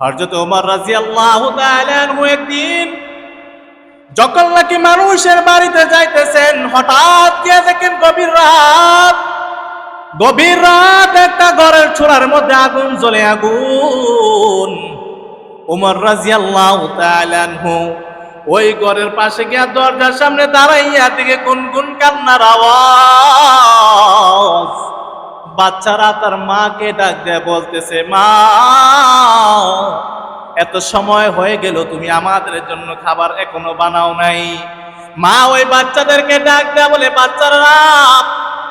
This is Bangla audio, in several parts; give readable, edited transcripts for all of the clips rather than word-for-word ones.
হযরত ওমর রাদিয়াল্লাহু তাআলা আনহু একদিন যখন নাকি মানুষের বাড়িতে যাইতেছেন, হঠাৎ গিয়ে দেখেন গভীর রাত একটা ঘরের চুলার মধ্যে আগুন জ্বলে, আগুন। ওমর রাদিয়াল্লাহু তাআলা আনহু ওই ঘরের পাশে গিয়া দরজার সামনে দাঁড়াইয়া দিকে গুনগুন কান্নার আওয়াজ। বাচ্চারা তার মাকে ডাক দিয়ে বলতেছে, মা, এত সময় হয়ে গেল, তুমি আমাদের জন্য খাবার এখনো বানাও নাই। মা ওই বাচ্চাদেরকে ডাক দেয়া বলে, বাচ্চারা,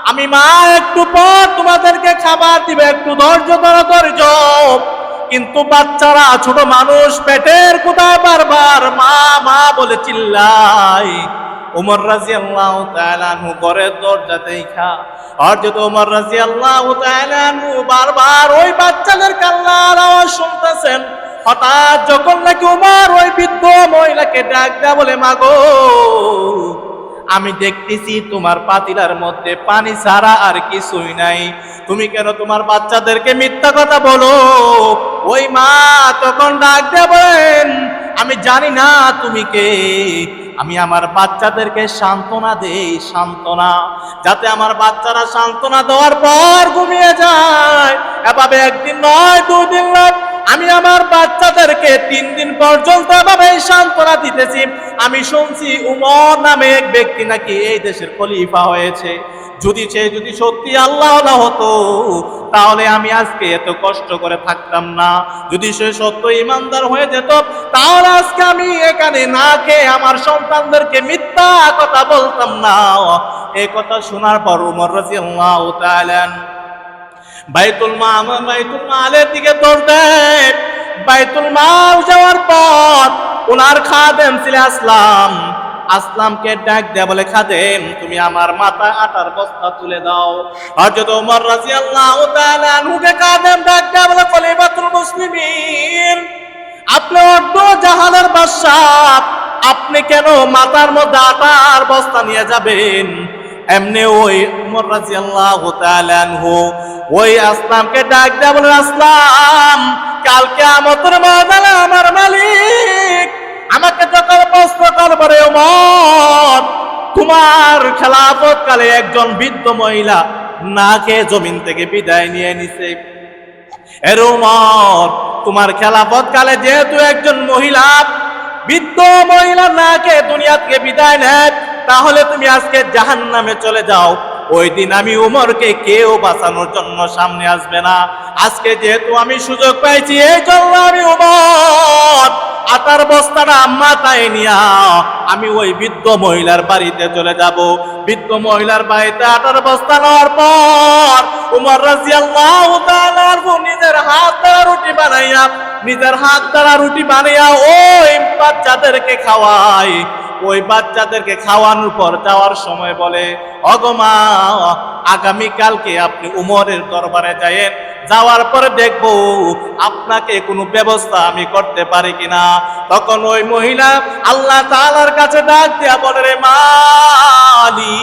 আমি মা একটু পর তোমাদেরকে খাবার দিবে, একটু ধৈর্য ধরো, ধৈর্য। কিন্তু বাচ্চারা, ছোট মানুষ, পেটের ক্ষুধায় বারবার মা মা বলে চিল্লায়। ওমর রাদিয়াল্লাহু তাআলা আনহু ঘরের দরজা দেখা হযরত ওমর রাদিয়াল্লাহু তাআলা আনহু বারবার ওই বাচ্চাদের কান্নার আওয়াজ শুনতেছেন। হঠাৎ যখন নাকি ওমর ওই বৃদ্ধ মহিলাকে ডাক দেয়া বলে, মাগো, আমি দেখতেছি তোমার পাতিলার মধ্যে পানি ছাড়া আর কিছুই নাই, তুমি কেন তোমার বাচ্চাদেরকে মিথ্যা কথা বলো? ওই মা তখন ডাক দিয়ে বলেন, আমি জানি না তুমি কে, আমি আমার বাচ্চাদেরকে সান্ত্বনা দেই, সান্ত্বনা, যাতে আমার বাচ্চারা সান্ত্বনা দেওয়ার পর ঘুমিয়ে যায়। এভাবে একদিন নয়, 2 দিন নয়, আমি আমার বাচ্চাদেরকে 3 দিন পর্যন্ত এভাবে সান্ত্বনা দিতেছি। আমি শুনছি উমর নামে এক ব্যক্তি নাকি এই দেশের খলিফা হয়েছে। যদি সত্যি আল্লাহ হতো, তাহলে আমি আজকে এত কষ্ট করে থাকতাম না। যদি সে সত্য ইমানদার হয়ে যেত, তাহলে আজকে আমি এখানে না খেয়ে আমার সন্তানদেরকে মিথ্যা কথা বলতাম না। এই কথা শোনার পর উমর রাদিয়াল্লাহু তাআলা বাইতুল মালের দিকে দৌড় দেয়। বাইতুল মাল যাওয়ার পর ওনার খাদেম ছিল আসলামকে ডাক দেয়া বলে, খাদেম, তুমি আমার মাথায় আটার বস্তা তুলে দাও। হযরত ওমর রাদিয়াল্লাহু তাআলা আনহুকে খাদেম ডাক দেয়া বলে, খলিফাতুল মুসলিমিন, আপনি অর্ধ জাহানের বাদশাহ, আপনি কেন মাথার মধ্যে আটার বস্তা নিয়ে যাবেন? এমনি ওই ওমর রাদিয়াল্লাহু তাআলা আনহু ওই আসলামকে ডাক দেয়া বলে, আসলাম, কাল কিয়ামতের ময়দানে আমার মালিক আমাকে যখন প্রশ্ন করবে, ওমর, তোমার খেলাফত কালে একজন বৃদ্ধ মহিলা না খেয়ে জমিন থেকে বিদায় নিয়ে নিছে। এর ওমর, তোমার খেলাফত কালে যেহেতু একজন মহিলা, বৃদ্ধ মহিলা না খেয়ে দুনিয়া থেকে বিদায় নেয়, তাহলে তুমি আজকে জাহান্নামে চলে যাও। ওই দিন আমি উমরকে কেউ বাঁচানোর জন্য সামনে আসবে না। আজকে যেহেতু আমি সুযোগ পাইছি, এই জন্য আমি উমর আটার বস্তাটা মাথায় নিয়া আমি ওই বৃদ্ধ মহিলার বাড়িতে চলে যাব। বৃদ্ধ মহিলার বাড়িতে আটার বস্তা নেওয়ার পর উমর রাদিয়াল্লাহু তাআলা নিজের হাত দ্বারা রুটি বানাইয়া ওই বাচ্চাদেরকে খাওয়ায়। ওই বাচ্চাদেরকে খাওয়ানোর পর যাওয়ার সময় বলে, অগমা, আগামীকালকে আপনি উমরের দরবারে যায়েন, যাওয়ার পরে দেখবো আপনাকে কোনো ব্যবস্থা আমি করতে পারি কিনা। তখন ওই মহিলা আল্লাহ তাআলার কাছে ডাক দিয়া বলে, রে মালিক,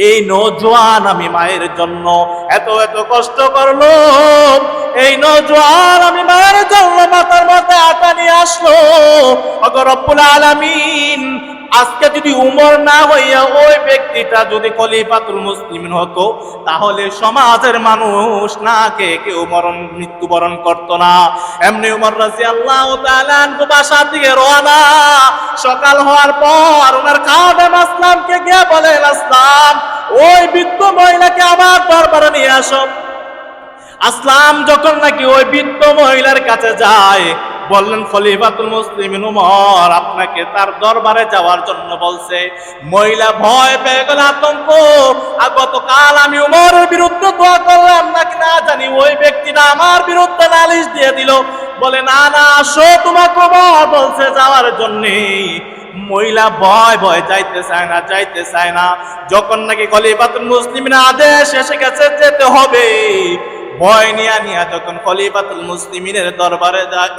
এই নওজোয়ান আমি মায়ের জন্য এত কষ্ট করলো, এই নওজোয়ান আমি মায়ের জন্য মাথার মধ্যে আটা নিয়ে আসলো। ওগো রব্বুল আলামিন, আজকে যদি উমর না হইয়া ওই ব্যক্তিটা যদি খলিফাতুল মুসলিমিন হতো, তাহলে সমাজের মানুষ না কে কেউ মৃত্যুবরণ করতো না। এমনি উমর রাদিয়াল্লাহু তাআলা আনহু বাসার দিকে রওনা। সকাল হওয়ার পর ওনার খাদেম আসলামকে গিয়ে বলেন, আসলাম, ওই বৃদ্ধ মহিলাকে আমার দরবারে নিয়ে আসো। আসলাম যখন নাকি ওই বৃদ্ধ মহিলার কাছে যায়, বললেন, খলিফাতুল মুসলিমিন উমর আপনাকে তার দরবারে যাওয়ার জন্য বলছে। মহিলা ভয় পেয়ে গেল, আতঙ্ক। আর গতকাল আমি উমরের বিরুদ্ধে দোয়া করলাম, নাকি না জানি ওই ব্যক্তিটা আমার বিরুদ্ধে নালিশ দিয়ে দিল। বলে, না না, আসো, তোমাকে উমর বলছে যাওয়ার জন্যে। মহিলা ভয় যাইতে চায় না। যখন নাকি খলিফাতুল মুসলিমিন আদেশ এসে গেছে যেতে হবে, ভয় নিয়া যখন খলিফাতুল মুসলিমিনের দরবারে যায়,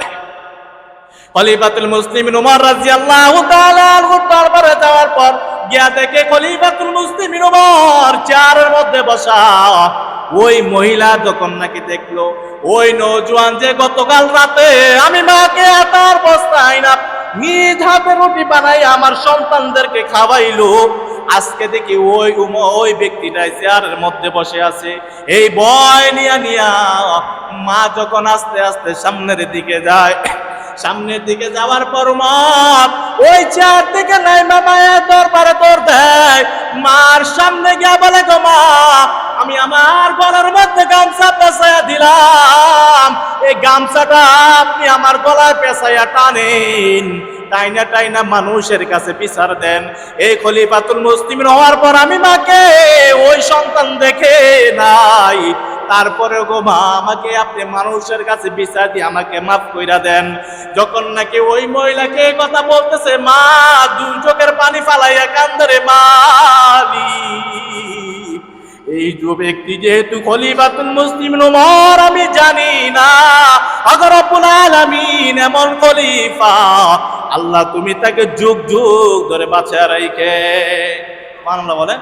খলিফাতুল মুসলিমিন উমর রাদিয়াল্লাহু তাআলা আনহুর দরবারে যাওয়ার পর গিয়া দেখে খলিফাতুল মুসলিমিন উমর চেয়ারের মধ্যে বসা। ওই মহিলা যখন নাকি দেখলো ওই নওজোয়ান যে গতকাল রাতে আমি মাকে আটার বস্তায় না নিজ হাতে রুটি বানাই আমার সন্তানদেরকে খাওয়াইলো, আজকে দেখি ওই ব্যক্তিটা চেয়ারের মধ্যে বসে আছে। এই ভয় নিয়া মা যখন আস্তে আস্তে সামনের দিকে যায়, সামনের দিকে যাওয়ার পর মা ওই চেয়ার থেকে নাই মায়ের দরবারে দৌড় দেয়, মার সামনে গিয়া বলে গো মা, আমি আমার গলার মধ্যে গামছা পেঁচাইয়া দিলাম, এই গামছাটা আপনি আমার গলায় পেঁচাইয়া টানেন, টাইনা টাইনা মানুষের কাছে বিচার দেন। এই খলিফাতুল মুসলিমিন হওয়ার পর আমি মাকে ওই সন্তান দেখে নাই, তারপরে গো মা আমাকে আপনি মানুষের কাছে বিচার দিয়ে আমাকে মাফ কইরা দেন। যখন নাকি ওই মহিলাকে কথা বলতেছে, মা দুই চোখের পানি ফালাইয়া কান্দরে, মালিক এই যে ব্যক্তি যেহেতু খলিফাতুল মুসলিমিন ওমর, আমি জানি না আল্লাহ রাব্বুল আলামিন এমন খলিফা, আল্লাহ তুমি তাকে যুগ যুগ ধরে বাঁচিয়ে রাখে। সুবহানাল্লাহ বলেন।